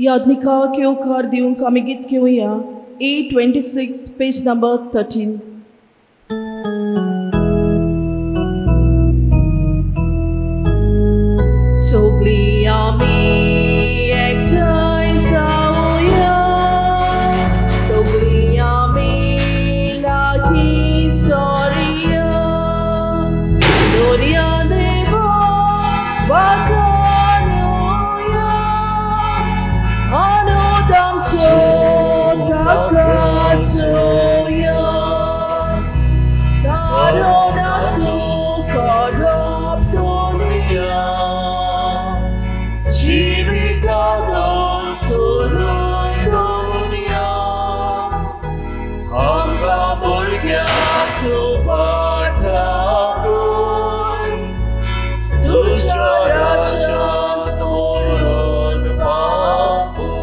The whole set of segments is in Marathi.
याज्ञिका के ओकार दिवंक आमी गीत घेऊया. A26 page number 13. सगळीं आमी एकठांय जावया, सगळीं आमी लागीं सरुया, दोनया देवा वाखाणुया, अनुद आमचो ताका सोया, तारोना तूं करप दोनया, जीविताचो सोडून दोनया, आमकां भुरग्यांक तूं वाटाडून, तुज्या राज्यांत व्हरून पावय.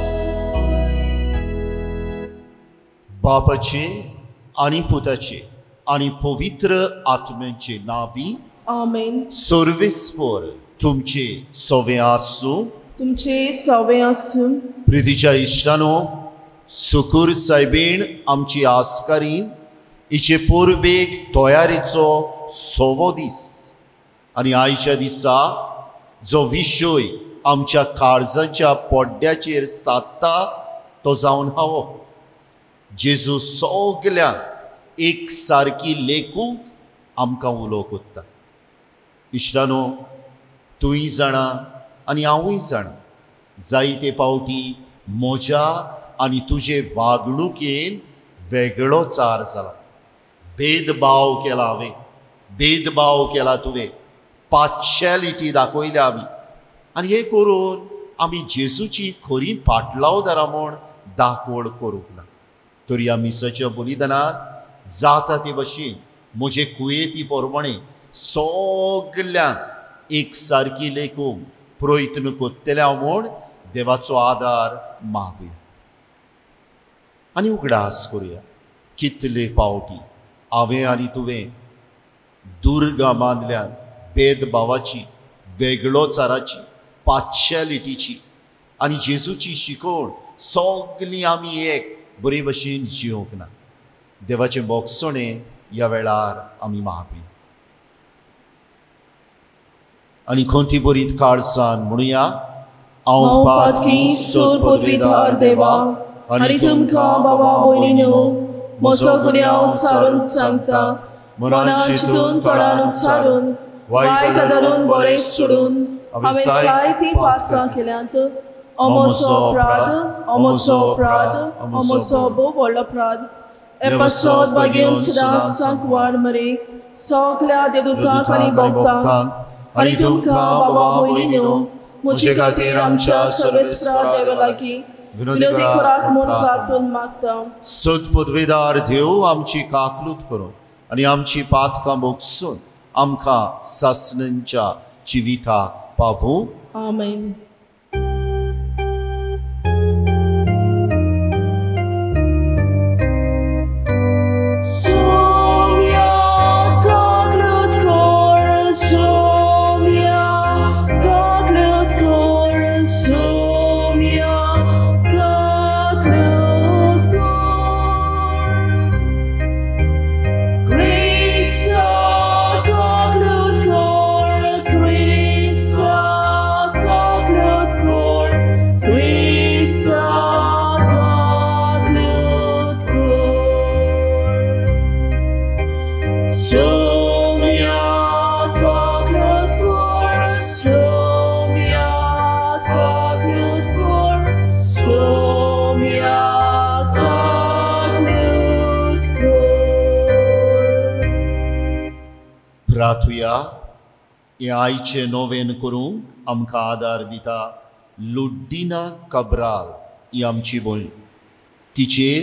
बापाचे आनी पुताचे आनी पवित्र आत्म्याचे नावी आमेन. सर्वेस्पर तुमचे सवे आसूं. तुमचे सवे आसूं. प्रितीच्या इश्टानो, सुकूर सायबीण आमची आसकारी हिचे पोरबेक तयारीचो सवो दीस आनी आयच्या दिसा जो विशय आमच्या काळजाच्या पोड्ड्याचेर सादता तो जावन हावो. जेजू सगल्यांक एक सारकी लेखूंक आमकां उलो कोत्ता. इश्टानो, तूंय जाणा आनी हांवूय जाणा, जायते पावटी म्हज्या आनी तुजे वागणुकेन वेगळो चार जाला. भेदभाव केला हांवें, भेदभाव केला तुवें, पार्शियलिटी दाखयल्या आमी, आनी हें करून आमी जेजूची खरी फाटलावदारां म्हूण दाखोवड करूंक ना. तरी ह्या मिसाच्या बलिदानांत जाता ते भशेन म्हजे कुयेती पोरमणे सगल्यांक एक सारकी लेखूंक प्रयत्न कोत्तले हांव म्हूण देवाचो आदार मागुया आनी उगडास करुया. कितले पावटी हांवें आनी तुवें दुर्गा बांदल्यान भेदभावाची, वेगळोचाराची, पार्शियलिटीची आनी जेजूची शिकवण सगलीं आमी एक बरे भशेन जिवंक ना. देवाचें मोगसणें ह्या वेळार आमी मागुया आनी खंती बरीत काळसान म्हणुया. हांव पातकी सोर पदवीदार देवा आनी तुमकां बाबा भयणीनो म्हजो गुन्यांव उच्चारून सांगता. मनान चिंतून तोंडान उच्चारून वायट धरून बरें सोडून हांवें जायतीं पातकां केल्यांत. अमोसो अपराध, अमोसो अपराध, अमोसो भोव व्हडलो अपराध. एपासोद बागेन सदांच सांकवार मरे सगल्या देदूतांक आनी भक्तांक आनी तुमकां बाबा भयणीनो म्हजे खातीर आमच्या सर्वेस्परा देवा लागीं विनोदी करात म्हूण प्रार्थना मागता. सद पदवीदार देव आमची काकलूत करून आनी आमची पातकां मोगसून आमकां सासणांच्या जिविताक पावूं. आमेन. प्रार्थुया. हे आयचे नोवेन करूंक आमकां आदार दिता लुड्डिना कब्राल ही आमची भयण. तिचेर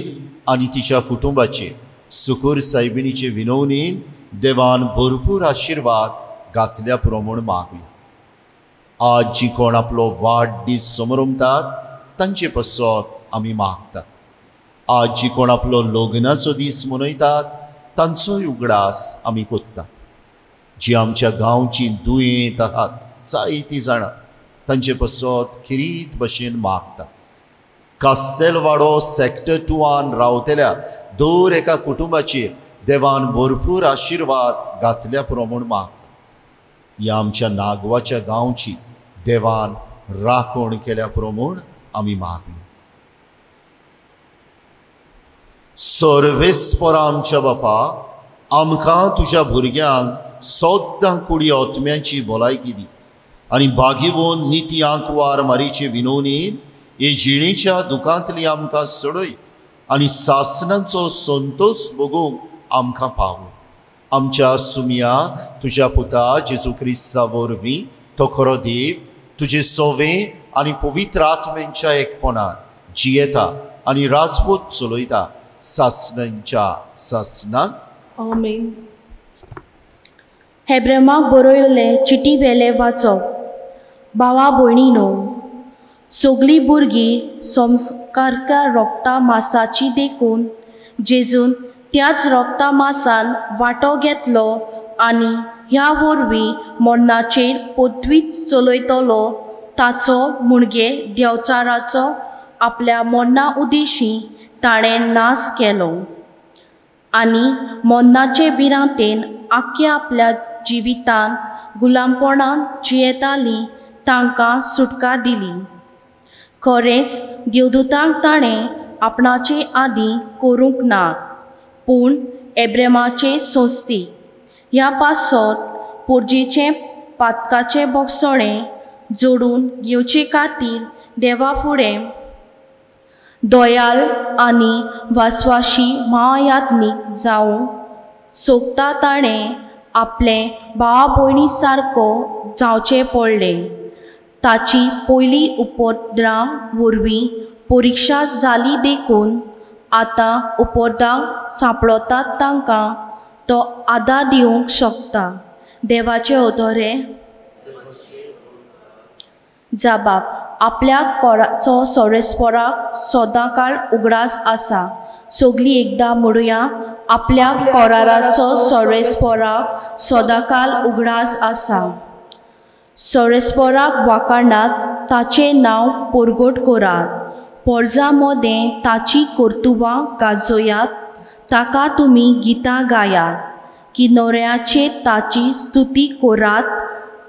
आनी तिच्या कुटुंबाचेर सुकूर सायबिणीचे विनवणेन देवान भरपूर आशिर्वाद घातल्या प्रमाण मागुया. आज जी कोण आपलो वाडदीस समरमतात तांचे पसत आमी मागतात. आज जी कोण आपलो लग्नाचो दीस मनयतात तांचोय उगडास आमी कोत्तात. जी आमच्या गांवची दुयेंत आहात जायतीं जाणां तांचे पसत खिरीत भशेन मागतात. कास्तेलवाडो सेक्टर 2 रावतल्या दर एका कुटुंबाचेर देवान भरपूर आशिर्वाद घातल्या प्रमाण मागता. ह्या आमच्या नागवाच्या गांवची देवान राखण केल्या प्रमाण आमी मागूया. सर्वेस्परा आमच्या बापा, आमकां तुज्या भुरग्यांक सोद्दां कुडी ओतम्याची भलायकी दी आनी बागीवोन निती आंकवार मारीचे विनोवणेन हे जिणेच्या दुखांतली आमकां सोडय आनी सासणांचो संतोष भोगूंक आमकां पावो. आमच्या सुमया तुज्या पुता जेजू क्रिस्ता वरवीं तो खरो देव तुजे सोवे आनी पवित्र आत्म्यांच्या एकपणान जियेता आनी राजपूत चलयता सासणांच्या सासणाक. आमेन. हेब्रेमाक बरयल्ले चिटी वेले वाचप. भावा भयणीनो, सगलीं भुरगीं संस्कारका रोगता मासाची देखून जेजून त्याच रोगता मासान वांटो घेतलो आनी ह्या वरवीं मरणाचेर पृथ्वी चलयतलो ताचो मुणगे देवचाराचो आपल्या मरना उद्देशी ताणें नाश केलो आनी मरणाचे बिरांतेन आख्या आपल्या जिवितान गुलामपणान जियेतालीं तांकां सुटका दिली. खरेंच देवदूतांक ताणें आपणाचे आदीं करूंक ना, पूण एब्रेमाचे संस्थीक ह्या पासत पोरजेचें पातकाचें बोगसणें जोडून घेवचे खातीर देवा फुडें दोयाल आनी वासवाशी महायात्नीक जावंक सोगता ताणें आपलें भावा भयणी सारको जावचें पडलें. ताची पयली उपद्रां वरवीं परिक्षा जाली देखून आतां उपद्रांक सांपळतात तांकां तो आदार दिवंक शकता. देवाचे ओतोरे जाबाब. आपल्या कोराचो सोरेस्पोराक सदां काळ उगडास आसा. सगलीं एकदां म्हणुया, आपल्या कोराराचो सोरेस्पोराक सदां काळ उगडास आसा. सोरेस्पोराक वाखाणात ताचें नांव परगट करात. पोरजां मोदें ताची कर्तुबां गाजोयात. ताका तुमी गितां गायात. किन्नोऱ्याचेर ताची स्तुती करात.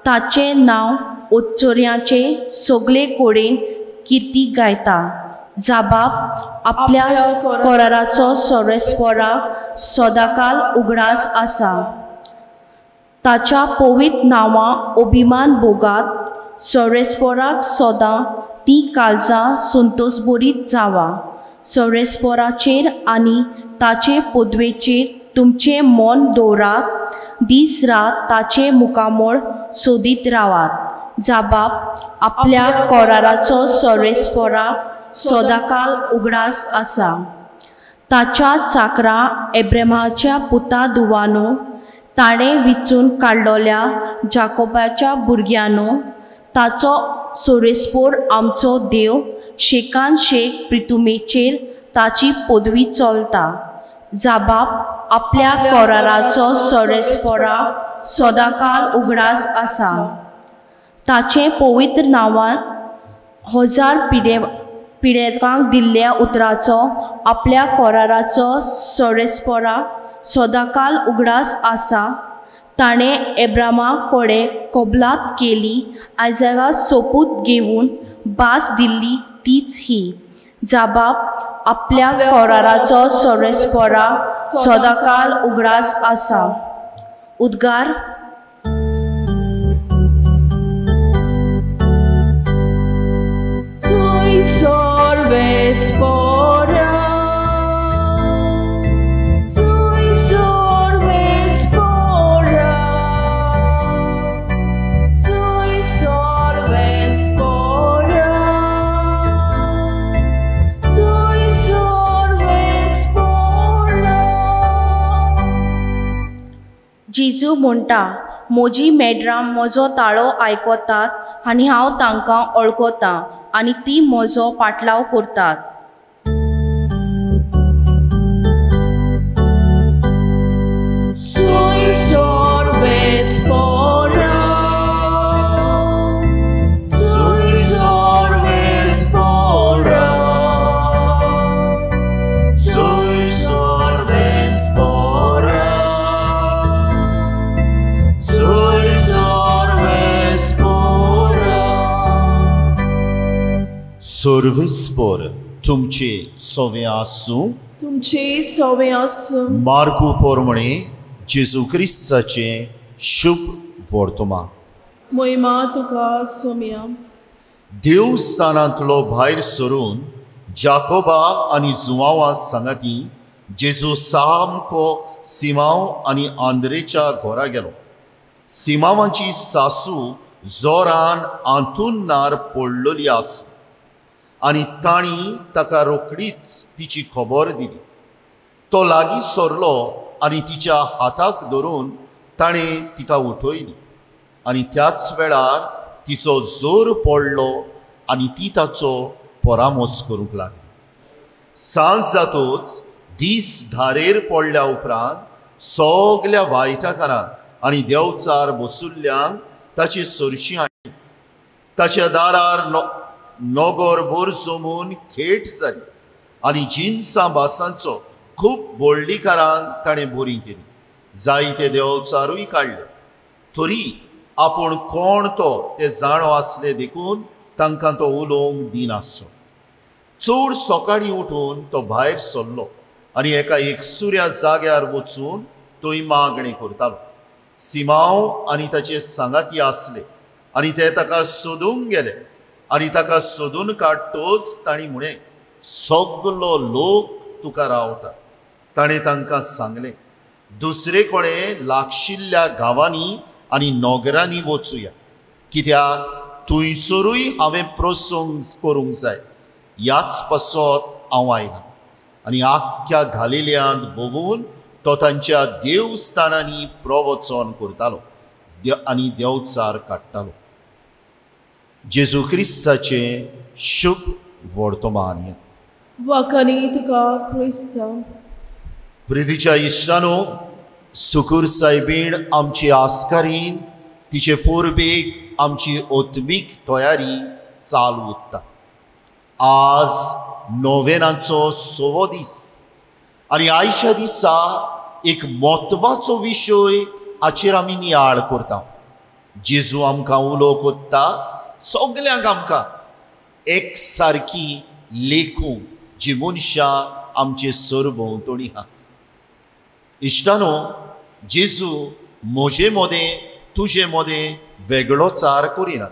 ताचें नांव ओच्चोऱ्याचे सगळे कडेन किर्ती गायता. जाबाब. आपल्या कोराराचो सोरेस्पोराक सदांकाळ उगडास आसा. ताच्या पवित्र नांवां अभिमान भोगात. सोरेस्पोराक सदां ती काळजां संतोशभरीत जावा. सोरेस्पोराचेर आनी ताचे पदवेचेर तुमचें मन दवरात. दीस रात ताचे मुखामळ सोदीत रावात. जाबाब. आपल्या कोराराचो सोरेस्पोराक सदांकाळ उगडास आसा. ताच्या चाकरा एब्रेमाच्या पुता दुवानो, ताणें विचून काडलोल्या जाकोबाच्या भुरग्यानो, ताचो सोरेस्पोर आमचो देव शेकान शेक प्रितुमेचेर ताची पदवी चलता. जाबाब. आपल्या कोराराचो सोरेस्पोराक सदांकाळ उगडास आसा. ताचे पवित्र नांवान 1000 पिडेकांक दिल्ल्या उतराचो आपल्या कोराराचो सोरेस्पोराक सदांकाळ उगडास आसा. ताणें एब्रामा कडेन कबलात केली. आयजागा सोपूत घेवन भास दिल्ली तीच ही. जाबाब. आपल्या कोराराचो सोरेस्पोराक सदांकाळ उगडास आसा. उद्गार. Sorvespora, sui sorvespora, sui sorvespora, sui sorvespora. जेजू म्हणटा, म्हजी मेड्रां म्हजो ताळो आयकतात आनी हांव तांकां वळखतां आनी ती म्हजो पाटलाव करतात. Sui sorvespora, sui sorvespora, सर्विस्पर तुमचे सोवे आसूं. तुमचे सवे आसूं. मार्कू पोरमणे जेजू क्रिस्ताचे शुभ वर्तमान. महिमा तुका सोम्या. देवस्थानांतलो भायर सरून जाकोबा आनी जुवांवा सांगाती जेजू सामको सिमांव आनी आंद्रेच्या घरा गेलो. सिमांवाची सासू जोरान आंतून नार पडलेली आस आनी ताणी ताका रोखडीच तिची खबर दिली. तो लागीं सरलो आनी तिच्या हाताक धरून ताणें तिका उठयली आनी त्याच वेळार तिचो जोर पडलो आनी ती ताचो परामोस करूंक लागली. सांज जातूच दीस धारेर पडल्या उपरांत सगल्या वायटाकारांक आनी देवचार बसुल्ल्यांक ताची सरशी हाडली. ताच्या दारार नोगोरभर जमून खेट जाली आनी जिन्सां बासांचो खूब बोळडीकारांक ताणें बरी केली. जायते देवचारूय काडले. तरी आपूण कोण तो ते जाणो आसले देखून तांकां तो उलोवंक दिनासलो. चड सकाळीं उठून तो भायर सरलो आनी एका एकसुऱ्या जाग्यार वचून थंय मागणें करतालो. सिमांव आनी ताचे सांगाती आसले आनी ते ताका सोदूंक गेले आनी ताका सोदून काडटोच तांणी म्हळें, सगलो लोक तुका रावता. ताणें तांकां सांगलें, दुसरे कोणे लागशिल्ल्या गांवांनी आनी नोगरांनी वचुया, कित्याक थंयसरूय हांवें प्रसंग करूंक जाय. ह्याच पासत हांव आयलां. आनी आख्ख्या गालिल्यांत भोंवून तो तांच्या देवस्थानांनी प्रवचन करतालो आनी देवचार काडटालो. जेजू क्रिस्ताचे शुभ वर्तमान. वखणी तुका क्रिस्त. प्रितीच्या इश्टानो, सुकूर सायबीण आमची आस्कारीन तिचे पोरबेक आमची ओतमीक तयारी चालू उत्ता. आज नोवेनाचो 6वो दीस आनी आयच्या दिसा एक म्हत्वाचो विशय हाचेर आमी नियाळ करता. जेजू आमकां उलो कोत्ता, सगल्यांक आमकां एक सारकी लेखूंक जी मनशां आमचे सरभोंवतणी आहा. इश्टानो, जेजू म्हजे मोदें तुजे मोदें वेगळो चार करिना.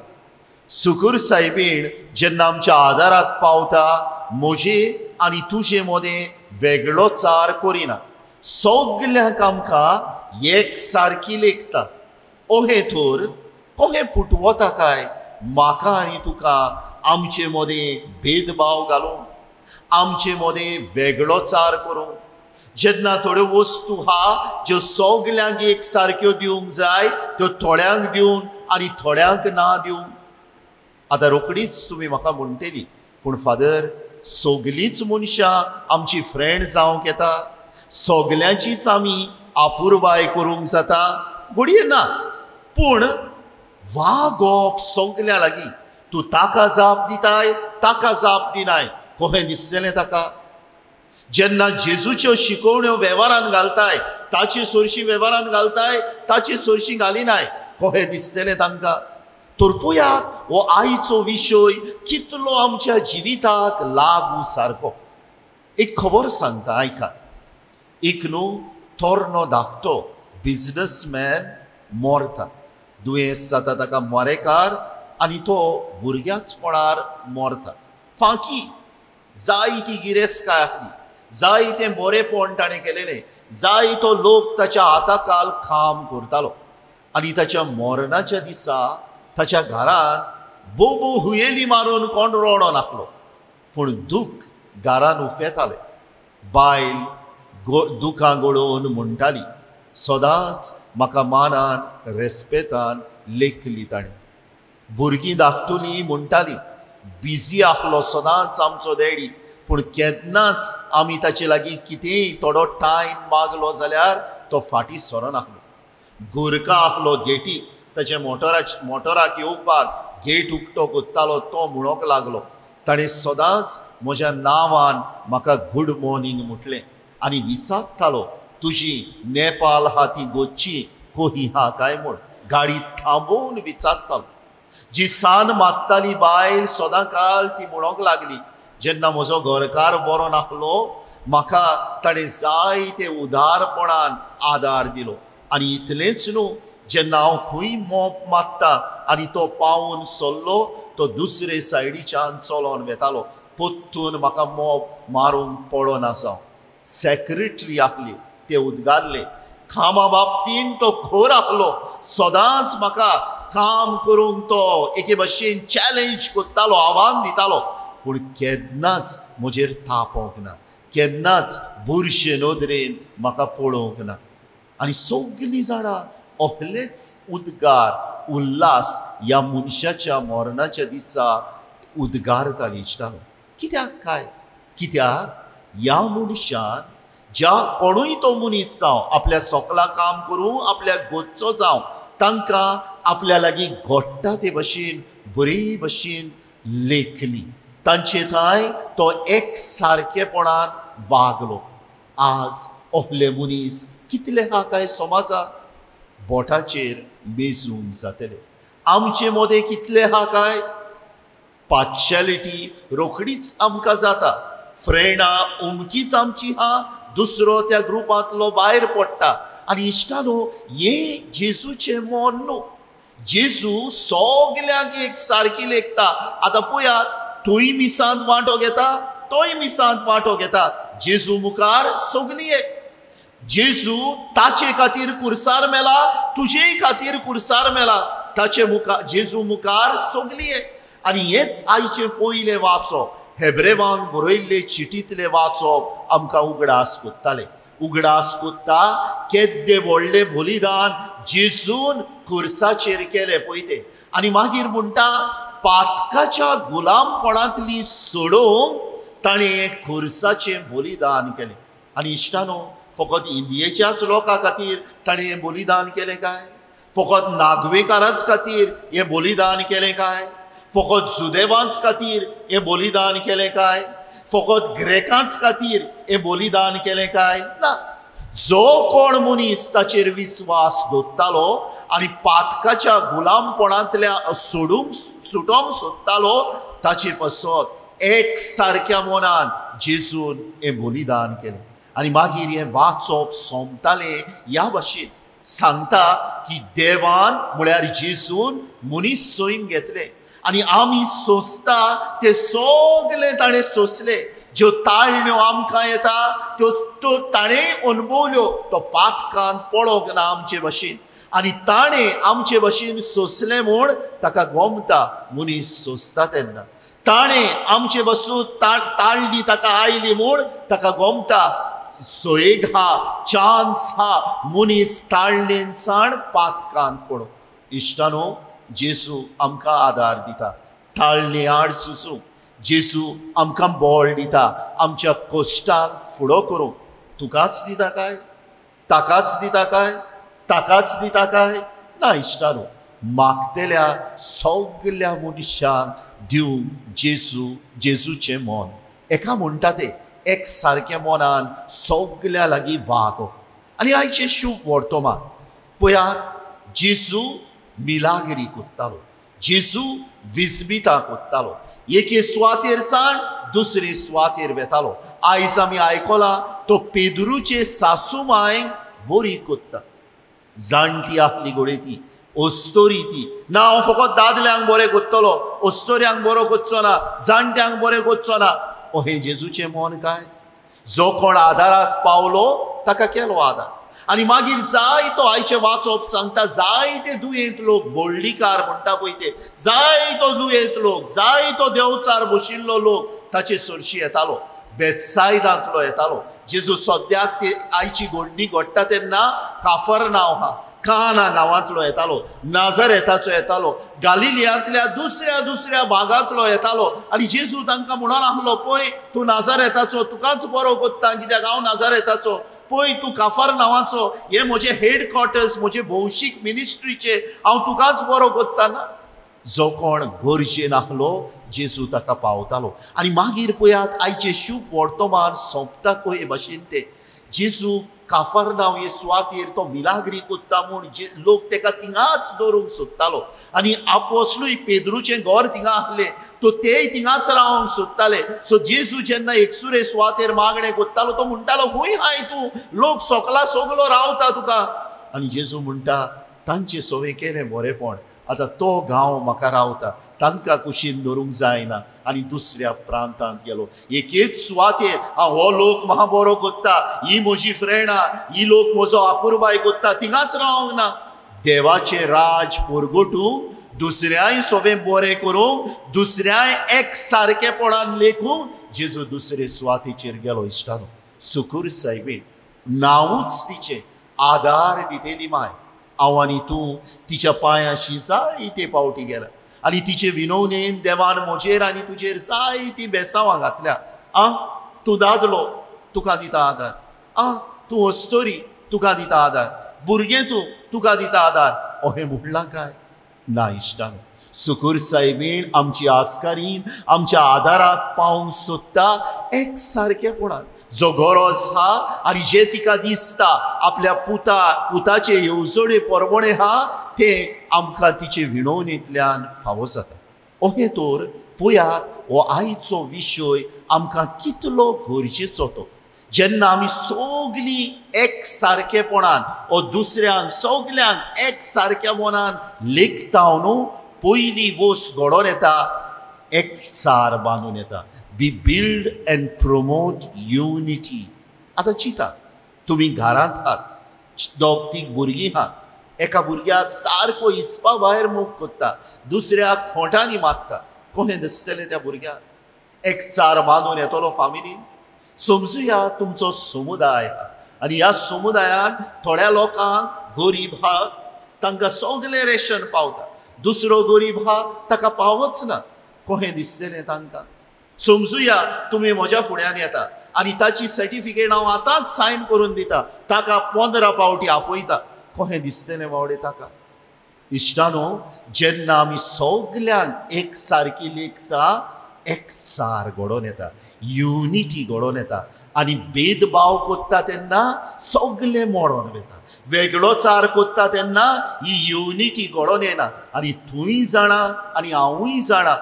सुकूर सायबीण जेन्ना आमच्या आदाराक पावता, म्हजे आनी तुजे मोदें वेगळो चार करिना. सगल्यांक आमकां एक सारकी लेखता. ओहे थोर कोहे फुटवता काय म्हाका आनी तुका आमचे मोदें भेदभाव घालून, आमचे मोदें वेगळो चार करूं. जेन्ना थोड्यो वस्तू आहा ज्यो सगल्यांक एक सारक्यो दिवंक जाय त्यो थोड्यांक दिवन आनी थोड्यांक ना दिवंक. आतां रोखडीच तुमी म्हाका म्हणटली, पूण फादर, सगलींच मनशां आमची फ्रेंड जावंक येता, सगल्यांचीच आमी आपुरबाय करूंक जाता. घडये ना, पूण वागोवप सगल्या लागीं. तूं ताका जाप दिताय, ताका जाप दिनाय, कोहें दिसतलें ताका? जेन्ना जेजूच्यो शिकवण्यो वेव्हारान घालताय, ताची सोरशी वेव्हारान घालताय, ताची सोरशी घालिनाय, कोहें दिसतलें तांकां? तर पळयात, हो आयचो विशय कितलो आमच्या जिविताक लागू सारको. एक खबर सांगता, आयका. एक न्हू तोरनो धाकटो बिझनसमॅन मोरता. दुयेंस जाता ताका मोरेकार आनी तो भुरग्याचपणार मोरता. फांकी जायती गिरेस्तकाय आसली, जायतें बरेपण ताणें केलेलें, जायतो लोक ताच्या हाताखाल काम करतालो. आनी ताच्या मरणाच्या दिसा ताच्या घरांत बोबो हुयेली मारून कोण रोडो नासलो, पूण दूख घरान उफेतालें. बायल दुखां गळोवन म्हणटाली, सदांच म्हाका मानान रेस्पेतान लेखली ताणें. भुरगीं धाकटुलीं म्हणटालीं, बिजी आसलो सदांच आमचो डॅडी, पूण केन्नाच आमी ताचे लागीं कितेंय थोडो टायम मागलो जाल्यार तो फाटीं सरनासलो. गुरका आसलो गेटीक, ताचे मोटराक येवपाक गेट उक्तो कोत्तालो तो म्हणोंक लागलो. ताणें सदांच म्हज्या नांवान म्हाका गूड मॉर्निंग म्हटलें आनी विचारतालो, तुजी नेपाल हा ती गोच्ची कोही हा काय म्हूण. गाडी थांबोवन विचारतालो. जी सान मागताली बायल सदां काळ ती म्हणोंक लागली, जेन्ना म्हजो घरकार बरो नासलो म्हाका ताणें जायते उदारपणान आदार दिलो. आनी इतलेंच न्हू, जेन्ना हांव खंय मोप मागता आनी तो पावून सरलो, तो दुसरे सायडीच्यान चलोन वेतालो. पोत्तून म्हाका मोप मारूंक पडो नासा. सेक्रेटरी आहली ते उद्गारले. कामा बाबतीन तो खोर आहलो. सदांच म्हाका काम करूंक तो एके भाशेन चॅलेंज कोत्तालो, आव्हान दितालो. पूण केन्नाच म्हजेर तापोवंक ना, केन्नाच बुरशे नदरेन म्हाका पळोवंक ना. आनी सगळीं जाणां असलेच उद्गार, उल्हास ह्या मनशाच्या मरणाच्या दिसा उद्गारतालीं इश्टानो. कित्याक काय? कित्याक ह्या मनशान ज्या कोणूय तो मनीस जावं, आपल्या सोकला काम करूं, आपल्या गोदचो जावं, तांकां आपल्या लागीं घोडटा ते भाशेन बरे भाशेन लेखली. तांचे थंय तो एक सारकेपणान वागलो. आज असले मनीस कितले हा काय समाजात? बोटाचेर मेजून जातले. आमचे मोदे कितले हा काय? पार्शियलिटी रोखडीच आमकां जाता. फ्रेंडां उमकीच आमची हा, दुसरो त्या ग्रुपांतलो भायर पडटा. आनी इश्टानो, हे जेजूचें मोन न्हू. जेजू सगल्यांक एक सारकी लेखता. आतां पळयात, तूंय मिसांत वांटो घेता, तोय मिसांत वांटो घेता. जेजू मुखार सगलीं एक. जेजू ताचे खातीर कुर्सार मेला, तुजेय खातीर कुर्सार मेला. ताचे मुखार, जेजू मुखार सगलीं एक. आनी हेच आयचे पयले वाचप, हेब्रेवांक बरयल्ले चिटींतले वाचप आमकां उगडास कोत्ताले. उगडास कोत्ता केद्दे व्हडले बलिदान जेजून कुर्साचेर केले पळय ते. आनी मागीर म्हणटा, पातकाच्या गुलामपणांतली सोडूंक ताणें हें कुर्साचें बलिदान केलें. आनी इश्टानो, फकत इंडियेच्याच लोकां खातीर ताणें हें बलिदान केलें काय? फकत नागवेकारांच खातीर हें बलिदान केलें काय? फकत जुदेवांच खातीर हें बलिदान केलें काय? फकत ग्रेकांच खातीर हें बलिदान केलें काय? ना. जो कोण मनीस ताचेर विस्वास दवरतालो आनी पातकाच्या गुलामपणांतल्या सुटोंक सोदतालो, ताचे पासत एक सारक्या मनान जेजून हें बलिदान केलें. आनी मागीर हें वाचप सोंपतालें ह्या भाशेन सांगता की देवान म्हळ्यार जेजून मनीस सोयन घेतले आनी आमी सोंसता ते सगळे ताणें सोंसले. ज्यो ताळण्यो आमकां येता त्यो ताणें अनुभवल्यो. तो पातकान पडोंक ना आमचे भाशेन. आनी ताणें आमचे भाशेन सोंसलें म्हूण ताका गोमता मनीस सोंसता तेन्ना. ताणें आमचे बसून ताळणी ताका आयली म्हूण ताका गोमता. सोयेग हा, चान्स हा, मनीस ताळणेंचान पातकान पडो. इश्टानो, जेजू आमकां आदार दिता. ताळणे आड सुसूंक जेजू आमकां बळ दिता. आमच्या कश्टांक फुडो करूंक तुकाच दिता काय? ताकाच दिता काय? ताकाच दिता काय? ना इश्टानो, मागतेल्या सगल्या मनशांक दिवंक जेजूचें मोन. एका म्हणटा ते एक सारक्या मोनान सगल्या लागीं वागप. आनी आयचें शुभ वर्तमान पळयात, जेजू मिलाग्री कोत्तालो. जेजू विजबितां कोत्तालो. एके सुवातेर सावन दुसरे सुवातेर वेतालो. आयज आमी आयकलां तो पेद्रूचे सासू मांयक बरी कोत्ता. जाणटी आहली घोडे ती, अस्तोरी ती. ना हांव फकत दादल्यांक बरें कोत्तलो, अस्तोऱ्यांक बरो कोत्चो ना, जाणट्यांक बरें कोत्चो ना. हे जेजूचें मोन काय? जो कोण आदाराक पावलो ताका केलो आदार. आनी मागीर जायतो आयचे वाचप सांगता, जायते दुयेंत लोक, बोडलीकार म्हणटा पळय ते, जायतो दुयेंत लोक, जायतो देवचार बशिल्लो लोक ताचे सरशी येतालो. बेतसायदांतलो येतालो. जेजू सद्याक ते आयची घोडणी घडटा तेन्ना काफरनाव हा, काना गांवांतलो येतालो, नाझारेताचो येतालो, गालिलियांतल्या दुसऱ्या दुसऱ्या भागांतलो येतालो. आनी जेजू तांकां म्हणून आहलो, पळय तूं नाझारेताचो, तुकाच बरो कोत्ता, कित्याक हांव नाझारेताचो. पळय तूं काफरनावाचो, हे म्हजे हेडक्वॉर्टर्स, म्हजे भौशीक मिनिस्ट्रीचे, हांव तुकाच बरो कोत्ता ना. जो कोण गरजेन आहलो जेजू ताका पावतालो. आनी मागीर पळयात, आयचे शुभ वर्तमान सोंपता हे भाशेन ते जेजू काफरनाव हे सुवातेर तो मिलाग्री कोत्ता म्हूण जे लोक तेका थिंगाच दवरूंक सोदतालो आनी आपोसलूय पेद्रूचें घर थिंगा आहलें तो तेय थिंगाच रावंक सोदताले. सो जेजू जेन्ना एकसुरे सुवातेर मागणें कोत्तालो तो म्हणटालो खूंय हाय तूं, लोक सोकला सोगलो रावता तुका. आनी जेजू म्हणटा तांचे सोवे केलें बरेपण, आतां तो गांव म्हाका रावता, तांकां कुशीन दवरूंक जायना आनी दुसऱ्या प्रांतांत गेलो. एकेच सुवातेर हो लोक म्हाका बरो कोत्ता, ही म्हजी फ्रेंडां, ही लोक म्हजो आपुरबाय कोत्ता, थिंगाच रावंक ना. देवाचें राज परगटूंक, दुसऱ्याय सोवें बरें करूंक, दुसऱ्याय एक सारकेपणान लेखूंक जेजू दुसरे सुवातेचेर गेलो. इश्टानो, सुकूर सायबीण नांवूच तिचें आदार दितेली माय. हांव आनी तूं तिच्या पांयाशी जायते पावटी गेला आनी तिचे विनवणेन देवान म्हजेर आनी तुजेर जायतीं बेसांवां घातल्या. तूं दादलो, तुका दिता आदार. तूं अस्तोरी, तुका दिता आदार. भुरगें तूं, तुका दिता आदार. अहें म्हणलां काय ना. इश्टानो, सुकूर सायबीण आमची आस्कारीन आमच्या आदाराक पावंक सोदता एक सारकेपणान. जो गरज हा आनी जे तिका दिसता आपल्या पुताचे येवजणे परमणे हा ते आमकां तिचे विणवणेंतल्यान फावो जाता. अहें तर पळयात हो आयचो विशय आमकां कितलो गरजेचो तो. जेन्ना आमी सगलीं एक सारकेपणान ओ दुसऱ्यांक सगल्यांक एक सारक्या मनान लेखताव न्हू, पयली वोस घडोवन येता एकचार बांदून येता. We build and promote unity. आतां चिंता, तुमी घरांत आहात, दोग तीग भुरगीं आहात, एका भुरग्याक सारको हिसपा भायर मोग कोत्ता, दुसऱ्याक फोंटांनी मारता. कशें दिसतलें त्या भुरग्याक? एकचार बांदून येतलो फामिलीन. समजुया तुमचो समुदाय आहा आनी ह्या समुदायान थोड्या लोकांक गरीब आहा, तांकां सगलें रेशन पावता, दुसरो गरीब आहा ताका पावच ना. कशें दिसतलें तांकां? समजुया तुमी म्हज्या फुड्यान येता आनी ताची सर्टिफिकेट हांव आतांच सायन करून दिता, ताका 15 पावटी आपयता. कशें दिसतलें बावडे ताका? इश्टानो, जेन्ना आमी सगल्यांक एक सारकी लेखता एकचार घडोवन येता, युनिटी घडोवन येता आनी भेदभाव कोत्ता तेन्ना सगलें मोडोन वयता. वेगळोचार कोत्ता तेन्ना ही युनिटी घडोवन येना. आनी तूंय जाणा आनी हांवूय जाणा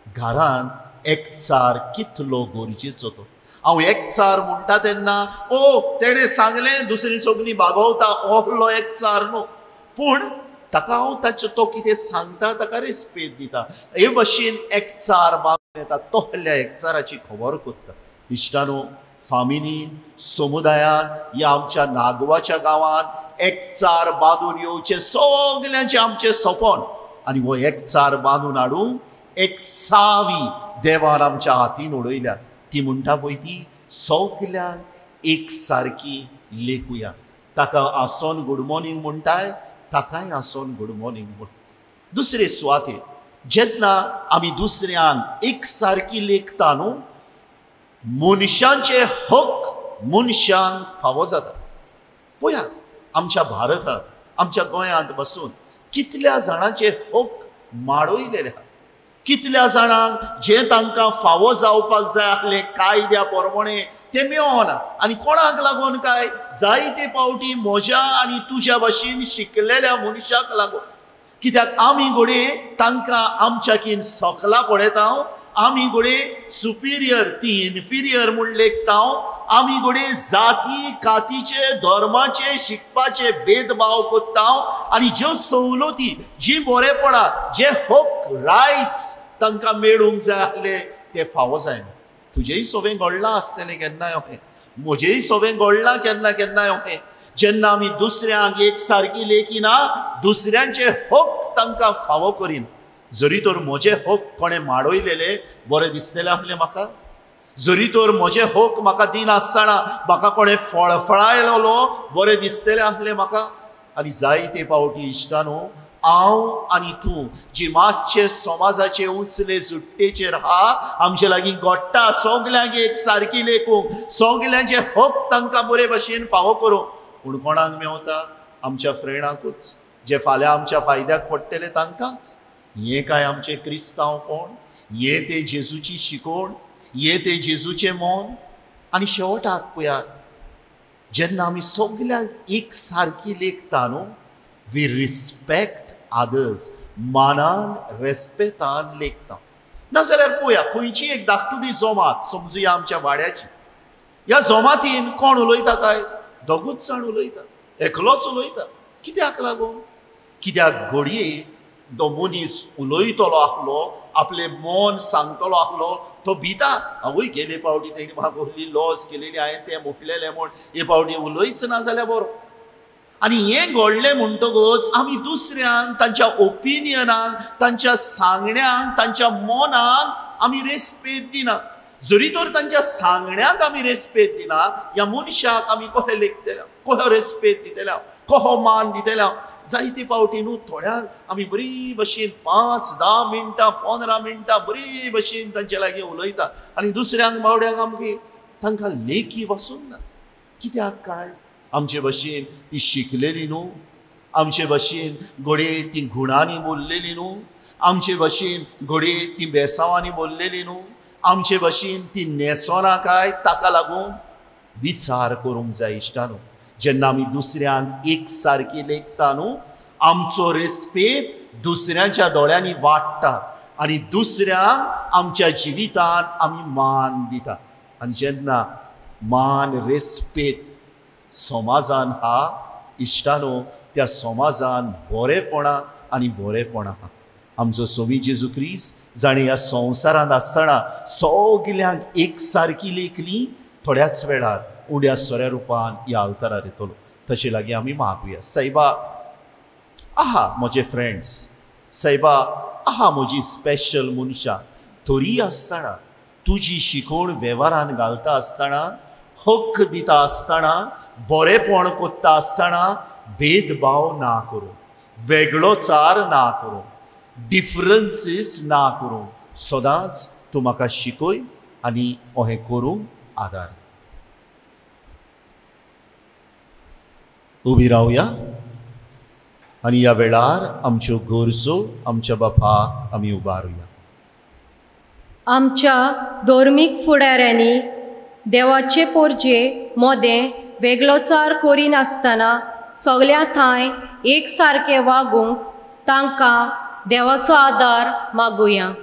घरांत एकचार कितलो गरजेचो तो. हांव एकचार म्हणटा तेन्ना तेणें सांगलें दुसरी सगळीं भागवता असलो एकचार न्हू, पूण ताका हांव ताचो तो कितें सांगता ताका रेस्पेद दिता. हे भाशेन एकचार बांदून येता, तोहल्या एकचाराची खबर करता. इश्टानो, फामिलीन, समुदायान, ह्या आमच्या नागवाच्या गांवांत एकचार बांदून येवचें सगल्यांचें आमचें सपन. आनी हो एकचार बांदून हाडूंक एक चावी देवान आमच्या हातीन उडयल्या. ती म्हणटा पळय ती सगल्यांक एक सारकी लेखुया. ताका आसोन गूड मॉर्निंग म्हणटाय, ताकाय आसोन गूड मॉर्निंग म्हण. दुसरे सुवातेर जेन्ना आमी दुसऱ्यांक एक सारकी लेखता न्हू, मनशांचे हक मनशांक फावो जाता. पळयात आमच्या भारतांत, आमच्या गोंयांत बसून कितल्या जाणांचे हक माडयलेले आहा. कितल्या जाणांक जे तांकां फावो जावपाक जाय आसलें कायद्या प्रमाणे ते मेळना. आनी कोणाक लागून काय? जायते पावटी म्हज्या आनी तुज्या भाशेन शिकलेल्या मनशाक लागून. कित्याक आमी घोडे तांकां आमच्याकीन सकला पळयता, आमी घोडे सुपिरियर ती इन्फिरियर म्हूण लेखता. आमी घोडे जाती कातीचे धर्माचे शिकपाचे भेदभाव कोत्ता आनी ज्यो सवलती, जी बरेपणां, जे हक रायट्स तांकां मेळूंक जाय आसले ते फावो जायना. तुजेय सोवें घडलां आसतलें केन्नाय अहें, म्हजेय सोवें घडलां केन्ना केन्नाय अहें. जेन्ना आमी दुसऱ्यांक एक सारकी लेखिना, दुसऱ्यांचे हक तांकां फावो करीन. जरी तर म्हजे हक कोणें माडयलेले बरें दिसतलें आसलें म्हाका, जरी तर म्हजे हक म्हाका दिन आसतना म्हाका कोणें फळफळायलो बरें दिसतलें आसलें म्हाका. आनी जायते पावटी इश्टानो, हांव आनी तूं जी मातशे समाजाचे उंचले जुट्टेचेर आहा, आमचे लागीं घडटा सगल्यांक एक सारकी लेखूंक, सगल्यांचे हक तांकां बरे भाशेन फावो करूंक. पूण कोणाक मेवता? आमच्या फ्रेंडाकूच, जे फाल्यां आमच्या फायद्याक पडटले तांकांच. हे काय आमचे क्रिस्तांव कोण? हे ते जेजूची शिकवण, हे ते जेजूचें मोन. आनी शेवटाक पळयात, जेन्ना आमी सगल्यांक एक सारकी लेखता न्हू, वी रिस्पेक्ट अदर्स, मानान रेस्पेतान लेखता. नाजाल्यार पळोवया, खंयची एक धाकटुली जमात समजुया आमच्या वाड्याची, ह्या जमातीन कोण उलयता काय? दोगूच जाण उलयता, एकलोच उलयता. कित्याक लागून? कित्याक घडये तो मनीस उलयतलो आसलो, आपले मन सांगतलो आसलो, तो भिता, आवय गेले पावटी तेणी म्हाका व्हडली लॉस केलेली, हांवें तें म्हटलेलें म्हण हे पावटी उलयच ना जाल्यार बरो. आनी हें घडलें म्हणटकच आमी दुसऱ्यांक तांच्या ओपिनियनाक, तांच्या सांगण्याक, तांच्या मनाक आमी रेस्पेद दिना. जरी तर तांच्या सांगण्याक आमी रेस्पेद दिना, ह्या मनशाक आमी कशें लेखतले, कसो रेस्पेद दितले, कसो मान दितले. जायते पावटी न्हू थोड्यांक आमी बरी भशेन 5-10 मिनटां 15 मिनटां बरी भशेन तांचे लागीं उलयता, आनी दुसऱ्यांक बावड्यांक आमगे तांकां लेखी वचूंक ना. कित्याक काय? आमचे भशेन ती शिकलेली न्हू, आमचे भशेन घोडे ती गुणांनी बोललेली न्हू, आमचे भशेन घोडे ती बेसांवांनी बोललेली न्हू, आमचे भशेन ती नेसोना काय. ताका लागून विचार करूंक जाय इश्टानो, जेन्ना आमी दुसऱ्यांक एक सारकी लेखता न्हू, आमचो रेस्पेद दुसऱ्यांच्या दोळ्यांनी वाडटा आनी दुसऱ्यांक आमच्या जिवितान आमी मान दिता. आनी जेन्ना मान रेस्पेद समाजान हा इश्टानो, त्या समाजान बरेपणां आनी बरेपणां हा. आमचो स्वामी जेजू क्रिस्त जाणें ह्या संवसारांत आसतना सगल्यांक एक सारकी लेखली, थोड्याच वेळार उड्या सोऱ्या रुपान ह्या अवतारार येतलो. तशें लागीं आमी मागुया. सायबा आहा म्हजे फ्रेंड्स, सायबा आहा म्हजी स्पेशल मनशां, तरी आसतना तुजी शिकवण वेव्हारान घालता आसतना, हक्क दिता आसतना, बरेपण कोत्ता आसतना भेदभाव ना करूं, वेगळोचार ना करूं, डिफरन्सीस ना करूं, सदांच तूं म्हाका शिकय आनी अहें करूंक आदार. उबी रावया आनी ह्या वेळार आमच्यो गरजो आमच्या बापाक आमी उबारुया. आमच्या धर्मीक फुडाऱ्यांनी देवाचे पोरजे मोदें वेगळोचार करिनासतना सगळ्या थंय एक सारके वागूंक तांकां देवाचो आदार मागुया.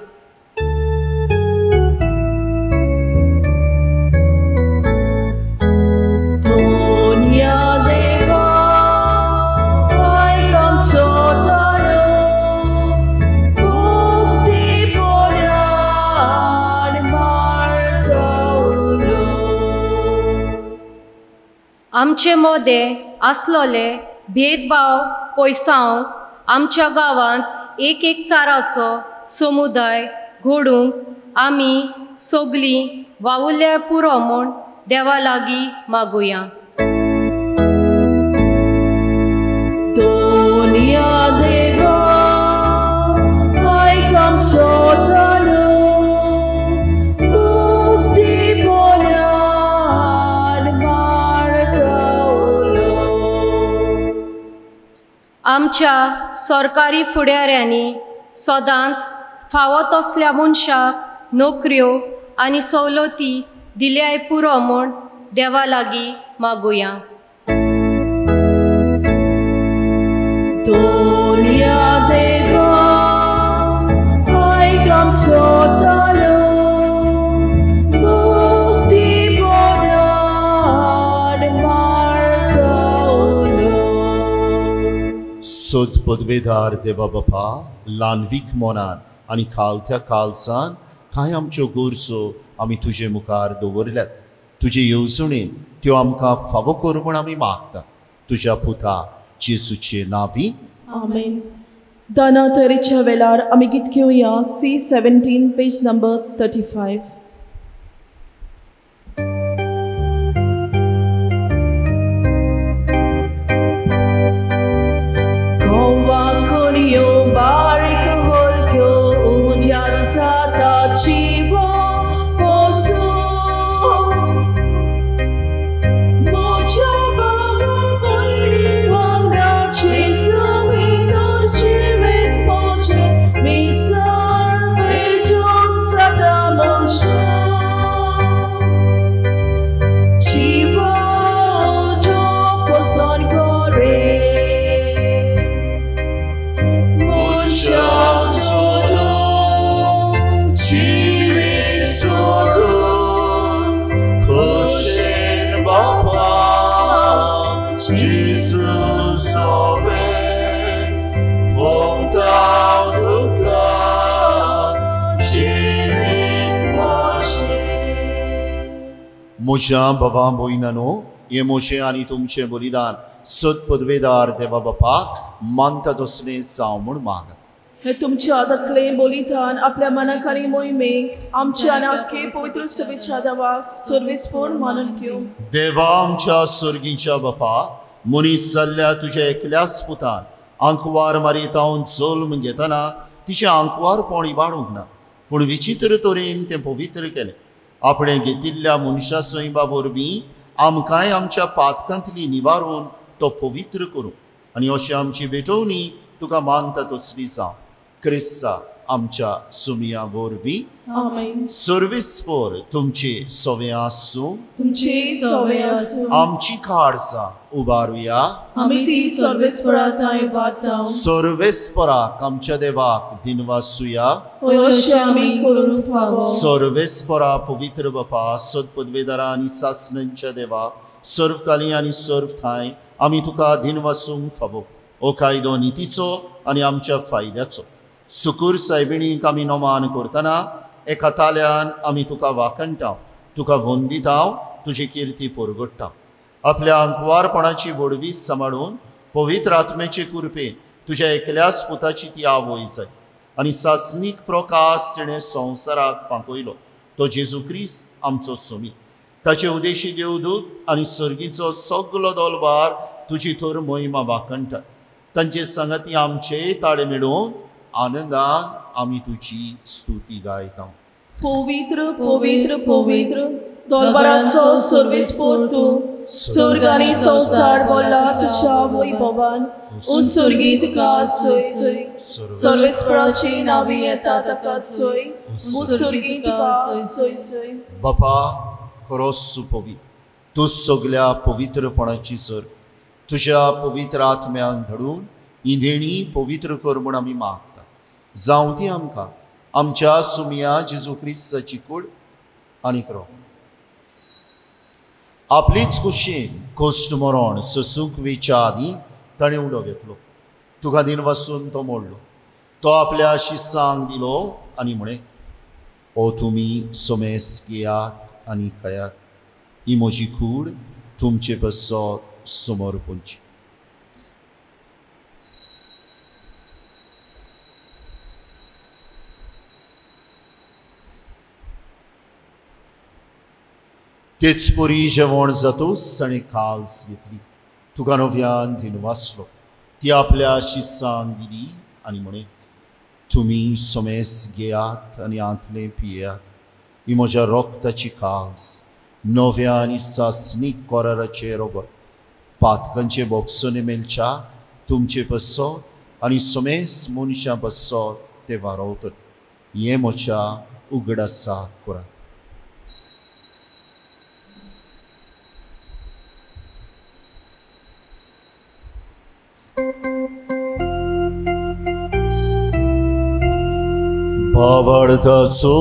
आमचे मोदें आसलोले भेदभाव पयसावंक आमच्या गांवांत एक चाराचो समुदाय घडूंक आमी सगळीं वावुरल्या पुरो म्हूण देवा लागीं मागुया. आमच्या सरकारी फुडाऱ्यांनी सदांच फावो तसल्या मनशाक नोकऱ्यो आनी सवलती दिल्याय पुरो म्हूण देवा लागीं मागुया. सोद पदवेदार देवा बापा, ल्हानवीक मोनान आनी खालत्या काळजान कांय आमच्यो गरजो आमी तुजे मुखार दवरल्यात. तुजे येवजणेन त्यो आमकां फावो कर म्हूण आमी मागता. तुज्या पुता जेजूचे नांवी आमेन. दाना तरेच्या वेळार आमी गीत घेवया C17 page number 35. Emotion. Jesus ove fontal tuka jivit moshi. म्हज्या भावा भयणांनो, हे मोशे आनी तुमचें बलिदान सत पदवेदार देवा बापाक मानता तसलें जावं म्हूण मागात. हे तुमच्या हातांतलें बलिदान आपल्या मनाक आनी मोहिमेक आमच्या आनी आख्खे पवित्र सभेच्या देवाक सर्वेस्पर मानून घेवं. देवा आमच्या सर्गीच्या बापा, मनीस जाल्ल्या तुज्या एकल्याच पुतान आंकवार मारितावन जल्म घेतना तिचें आंकवारपण इबाडूंक ना, पूण विचित्र तरेन तें पवित्र केलें. आपणे घेतिल्ल्या मनशा सैमा वरवीं आमकांय आमच्या पातकांतली निवारून तो पवित्र करूं आनी अशी आमची भेटवणी तुका मानता तसली जावं. क्रिस्ता आमच्या सुमिया वरवीं आमेन. सर्वेस्पर तुमचे सवे आसूं, तुमचे सवे आसूं. आमची खाडसां उबारुया. आमी ती सर्वेस्पराताय उबारता. सर्वेस्पराक आमच्या देवाक दिनवासुया. अशें आमी करूंक फावो. सर्वेस्परा पवित्र बापा, सदपदवेदारा आनी सासण्यांच्या देवा, सर्वकाली आनी सर्व थाय आमी तुका दिनवासूंक फावो. ओ कायदो नितीचो आनी आमच्या फायद्याचो. सुकूर सायबिणीक आमी नोमान करतना एका ताल्यान आमी तुका वाकणटाव, तुका वंदिताव, तुजी किर्ती परगट्टाव. आपल्या आंकवारपणाची वडवीस सांबाळून पवित्र आत्म्याचे कुरपे तुज्या एकल्याच पुताची ती आवय जाय आनी सासनीक प्रकाश तिणें संवसाराक फांकयलो, तो जेजू क्रिस्त आमचो सोमी. ताचे उदेशी देवदूत आनी सर्गीचो सगलो दोलबार तुजी तर मोहिमा वाकणटात. तांचे संगती आमचे ताळे मेळून आनंदान आमी तुजी स्तुती गायता. पवित्र पवित्र पवित्र दोलबाराचो सर्वेस्पर तूं, स्वर्ग आनी संवसार बोल्ला तुज्या वैभवान. ओ सर्गी तुका सोय सोय, सर्वेस्पराची नांवी येता ताका सोय. ओ सर्गी तुका सोय सोय. बापा खरोच सुपवीत, तूं सगल्या पवित्रपणाची सर तुज्या पवित्र आत्म्यान धडून ही देणी पवित्र कर म्हूण आमी मागता. जावं ती आमकां आमच्या सुमिया जेजू क्रिस्ताची कूड आनी क्रो. आपलीच कुशीन कोश्ट मरण ससूंक वेच्या आदी ताणें उडो घेतलो. तुका दिन वसून तो मोडलो. तो आपल्या शिस्सांक दिलो आनी म्हणे, ओ तुमी सोमेस घेयात आनी खायात, ही म्हजी कूड तुमचे बसत समोर पोंची. तेच परी जेवण जातूच ताणें खास घेतली. तुका नव्यान दिनवासलो. ती आपल्या शिस्सांक दिली आनी म्हणे, तुमी सोमेस घेयात आनी आंतले पियेयात, ही म्हज्या रोगताची खास नव्या आनी सासनीक कोराराचे रोगत. पातकांचे बोगसोने मेलच्या तुमचे बसत आनी सोमेस मनशां बसत ते वारवतात. हें म्हज्या उगडासा करात. भावार्थाचो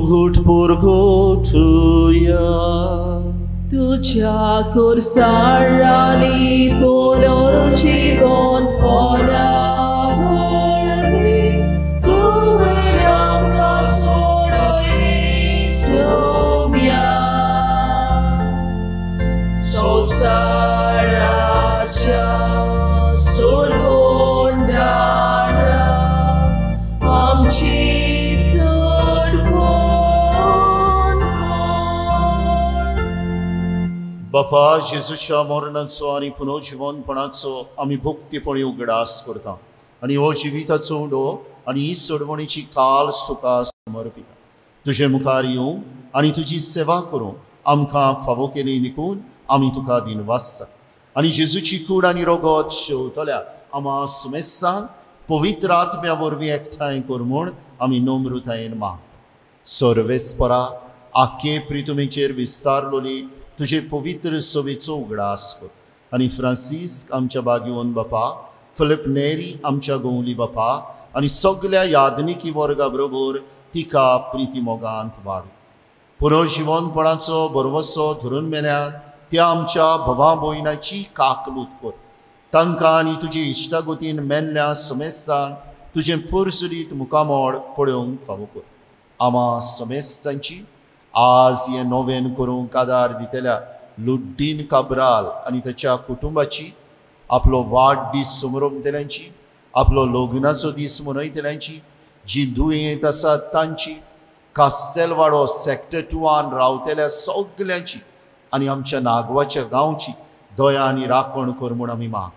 घुटपूर गोठुया. तुझ्या कुर्साळांनी पुनर जीवन पडा. तुवें आमकां सोडयली सोम्या. संवसाराच्या सोडवणारा आमची बापा जेजूच्या मरणाचो आनी पुनर्जीवनपणाचो आमी भक्तीपणी उगडास करता आनी हो जिविताचो उडो आनी ही सोडवणीची काल तुका समर्पिता. तुजे मुखार येवं आनी तुजी सेवा करूं आमकां फावो केली देखून आमी तुका दिनवासता. आनी जेजूची कूड आनी रोगत शेवतल्या आमा सुमेस्तांक पवित्र आत्म्या वरवीं एकठांय कर म्हूण आमी नम्रतायेन मागता. सर्वेस्परा आख्खे प्रितुमेचेर विस्तारलोली तुजे पवित्र सभेचो उगडास कर आनी फ्रांसिस्क आमच्या बागीवन बापा, फिलिप नेरी आमच्या गवली बापा आनी सगल्या यादनिकी वर्गा बरोबर तिका प्रिती मोगांत वाड. पुनर्जीवनपणाचो बरवसो धरून मेल्यान त्या आमच्या भवा भयणाची काकलूत कर. तांकां आनी तुजे इश्टागोतीन मेल्ल्या समेस्तांक तुजें पुरसुरीत मुखामोड पळोवंक फावो कर. आमा समेस्तांची आज हें नोवेन करूंक आदार दितल्या लुड्डीन काब्राल आनी ताच्या कुटुंबाची, आपलो वाडदीस समारंभतल्यांची, आपलो लग्नाचो दीस मनयतल्यांची, जी दुयेंत आसात तांची, कास्तेलवाडो सेक्टर 2 रावतल्या सगल्यांची आनी आमच्या नागवाच्या गांवची दया आनी राखण कर म्हूण आमी माग.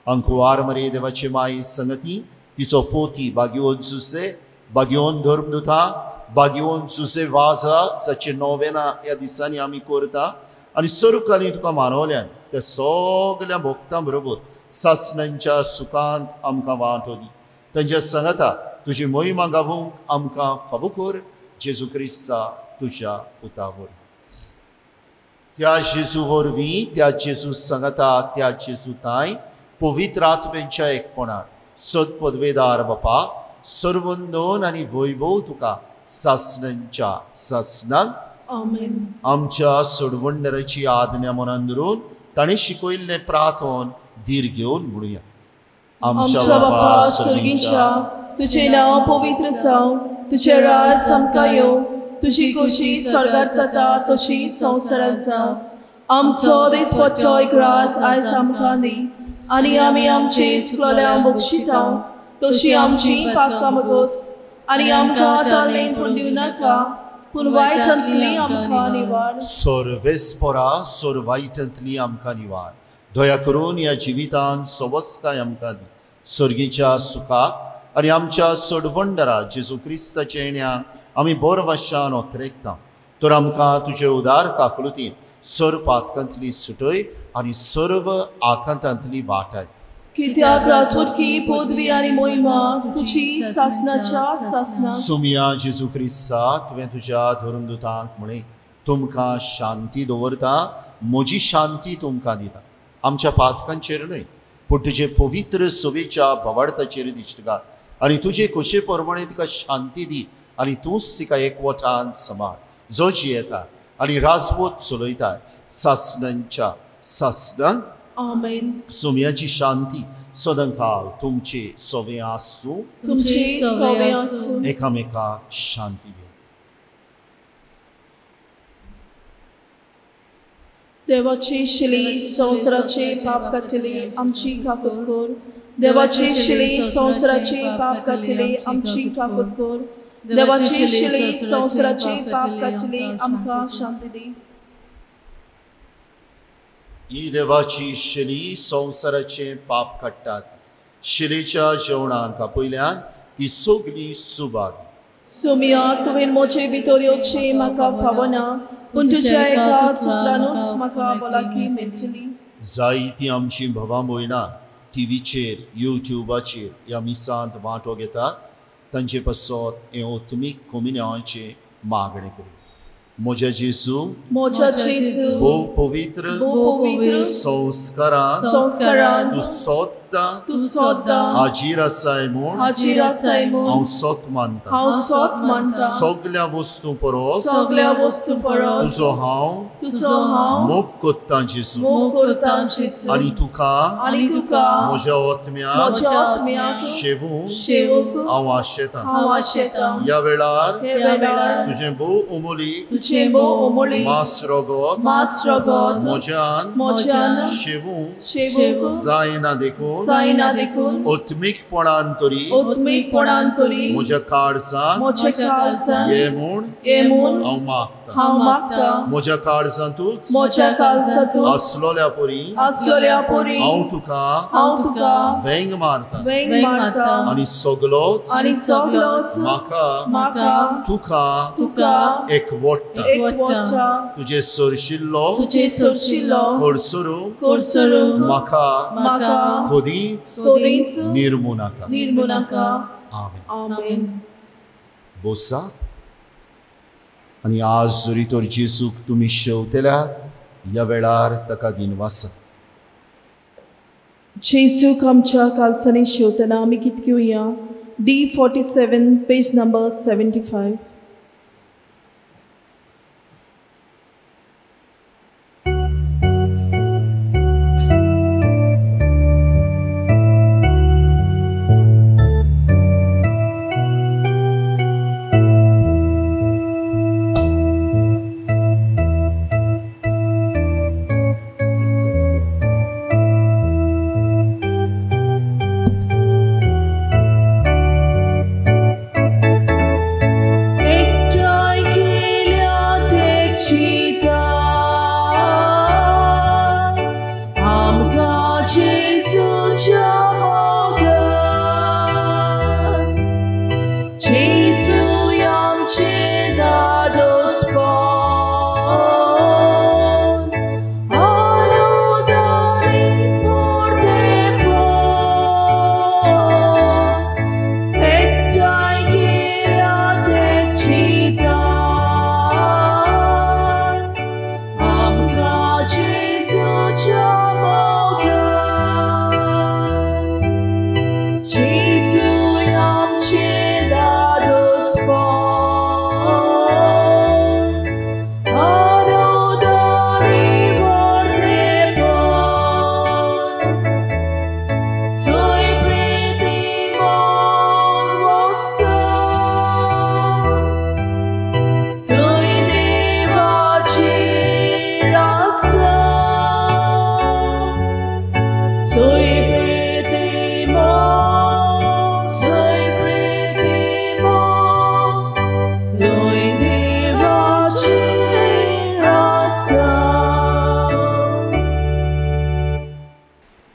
अंकुवार मरे देवाची माई संगती, तिचो पोती बागियोन सुसे, बागियोन धर्मदुता, बागियोन सुसे वाजा जाचे नोवेना ह्या दिसांनी आमी करता आनी सरकाली तुका मानवल्यान त्या सगल्या भक्तां बरोबर सासणांच्या सुखांत आमकां वांटो दी. तांच्या सांगाता तुजी महिमा गावूंक आमकां फावो कर. जेजू क्रिस्ता तुज्या पुतावर. त्या जेजू वरवीं, त्या जेजू सांगाता, त्या जेजू ताई पवित्र आत्म्याच्या एकपणान सदपदवेदार बापा सर्वंदन आनी वैभव तुका सासणांच्या सासणांक आमेन. आमच्या सोडवंडराची आज्ञा मनान धरून ताणें शिकयल्लें प्रार्थन धीर घेवन म्हणुया. आमच्या बापा स्वर्गीच्या, तुझे नाव पवित्र जावं, तुझे राज आमकां येवं, तुजी खोशी स्वर्गात जाता तशी संवसारांत जावं. आमचो दिसपट्टो एक रास आयज आमकां दी आनी आमी आमची चुकलोल्यांक बक्षितांव तशी आमची पातकां मागोस आनी आमकां ताळमेन पडूं दिवं नाका, पूण वायटांतली आमकां निवार. सर्वेस्परा वायटांतली आमकां निवार. दया करून ह्या जिवितांत सवस्काय आमकां दी. सर्गीच्या सुखाक आनी आमच्या सोडवंडरा जेजू क्रिस्ताच्या येण्याक आमी बरो भाशान ओतरेकता. तर आमकां तुजे उदार काकलुतीन सर पातकांतली सुटय आनी सर्व आकांतांतली वाटाय. कित्याक राजवटकी पदवी आनी मोहिमा तुजी सासणाच्या सासणाक. सुमिया जेजू क्रिस्ता, तुवें तुज्या धर्मदुतांक म्हणय तुमकां शांती दवरता, म्हजी शांती तुमकां दिता. आमच्या पातकांचेर न्हय पूण तुजे पवित्र सवेच्या भवार्थाचेर दिश्ट घाल आनी तुजे खोशे प्रमाणे तिका शांती दी आनी तूंच तिका एकवटान सांबाळ, जो जियेता आनी राजवट चलयता सासणांच्या सासणांक. आमेन. सुमयाची शांती सदांकाल तुमचे सवे आसूं. तुमचे सवे आसूं. एकामेकाक शांती दिया. देवाची शिली संवसाराचे पाप काडटली आमची काकूत कर. देवाची शिली संवसाराचे पाप काडटली आमची काकूत कर. देवाची शिली संवसाराचे पाप काडटली आमकां शांती दी. ही देवाची शिली संवसाराचे पाप काडटात. शिलेच्या जेवणाक पयल्यान ती सगली सुबाग. सुमिया, तुवें म्हजे भितर येवचें म्हाका फावना, पूण तुज्या एका उतरानूच म्हाका भलायकी मेळटली. जायतीं आमची भवा भयणां टीव्हीचेर, युट्यूबाचेर ह्या मिसांत वांटो घेतात. तांचे पासत हे ओतमीक कमिन्याचे मागणे करूं. म्हज्या जेजू, म्हज्या जेजू, भोव पवित्र संस्कारान तूं सद्दां हाजीर आसाय म्हूण हांव सत मानता. सगल्या वस्तू परस तुजो हांव मोग कोत्ता जेजू. आनी तुका म्हज्या ओतम्याक शेवूंक हांव आशेतां. ह्या वेळार तुजें भोव उमोली मास रगत म्हज्यान शेवूंक जायना देखून ओतमीकपणान तरी म्हज्या काळजांत ये म्हूण हांव मागता. म्हज्या काळजांतूच आसलोल्या परी हांव तुका वेंग मारता आनी सगलोच म्हाका तुका एकवटा. तुजे सरशिल्लो कोडसरू म्हाका खोदीच निर्मू नाका. आमेन. बोसात. आनी आज जरी तर जेजूक तुमी शेवतल्यात, ह्या वेळार ताका दिनवासा. जेजूक आमच्या कालसांनी शेवतना आमी कितें घेवया? D47 page number 75.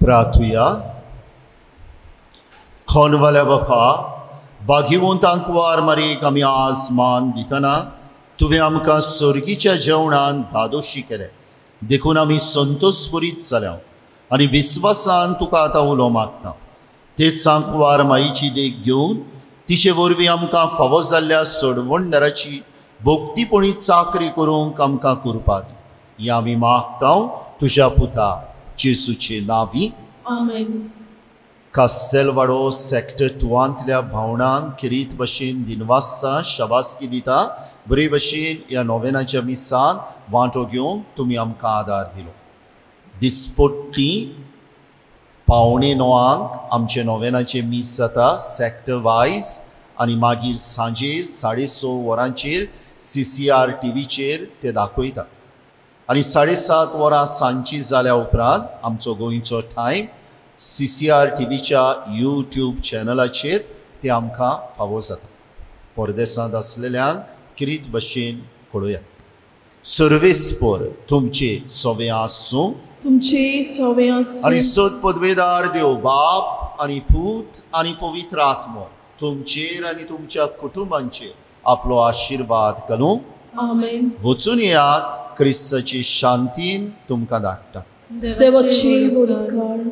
प्रार्थुया. खोनवाल्या बापा, भाग्यवंतांक वार मारीक आमी आज मान दितना तुवें आमकां सर्गीच्या जेवणान धादोशी केले देखून आमी संतोषभरीत जाल्या आनी विस्वासान तुका आतां उलो मागता. तेच वार माईची देख घेवन तिचे वरवीं आमकां फावो जाल्ल्या सोडवणदाराची भोगतीपणी चाकरी करूंक आमकां कृपा दी. हें आमी मागता तुज्या पुता जेसूचे नांवी. आमेन. कास्तेलवाडो सॅक्टर 2तल्या भावणांक किरीत भशेन दिनवासता शाबासकी दिता. बरे भशेन ह्या नोवेनाच्या मिसान वांटो घेवंक तुमी आमकां आदार दिलो. दिसपट्टी 8:45 आमचे नोवेनाचे मीस जाता सॅक्टर वायज आनी मागीर सांजे 6:30 वरांचेर CCR टीव्हीचेर ते दाखयता आनी 7:30 वरां सांजची जाल्या उपरांत आमचो गोंयचो टायम CCR टीव्हीच्या YouTube चॅनलाचेर ते आमकां फावो जाता. परदेसांत आसलेल्यांक किरीत भशेन कळुया. सर्वेस्पर तुमचे सोवे आसूं. तुमचे सोवे आसूं. आनी सत पदवेदार देव बाप आनी पूत आनी पवित्र आत्मो तुमचेर आनी तुमच्या कुटुंबांचेर आपलो आशिर्वाद घालूं. आमेन. वचून येयात. क्रिस्ताची शांतीन तुमकां धाडटा. देवाची बरोबर.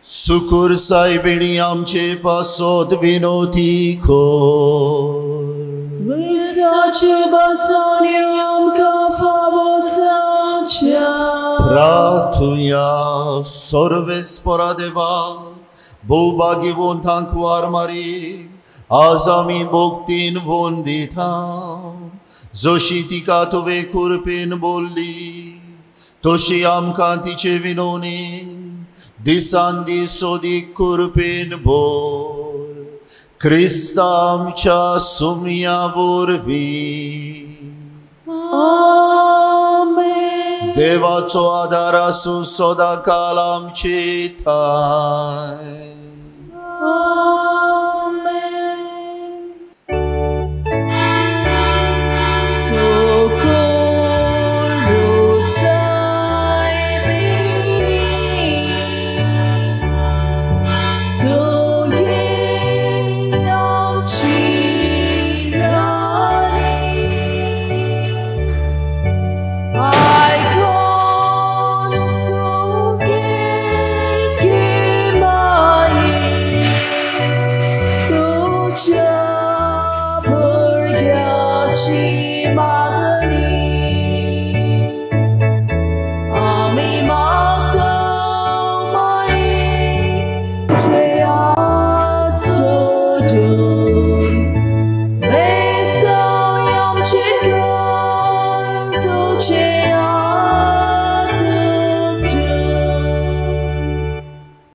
सुकूर सायबिणी आमचे पासोत विनोती खोर. क्रिस्ताचे बसोनी आमकां फावो जाच्या. प्रार्थुया. सर्वेस्परा देवा भोवभाग्यवंतांक वार मारी आज आमी भोगतीन भोवन दिता. जशी तिका तुवें कृपेन बोल्ली तशी आमकां तिचे विनोनी दिसान दीस सोदीक कृपेन भोर. क्रिस्ता आमच्या सुमया वरवीं. आमेन. देवाचो आदार आसूं सदां काल आमचे थाय. Jaya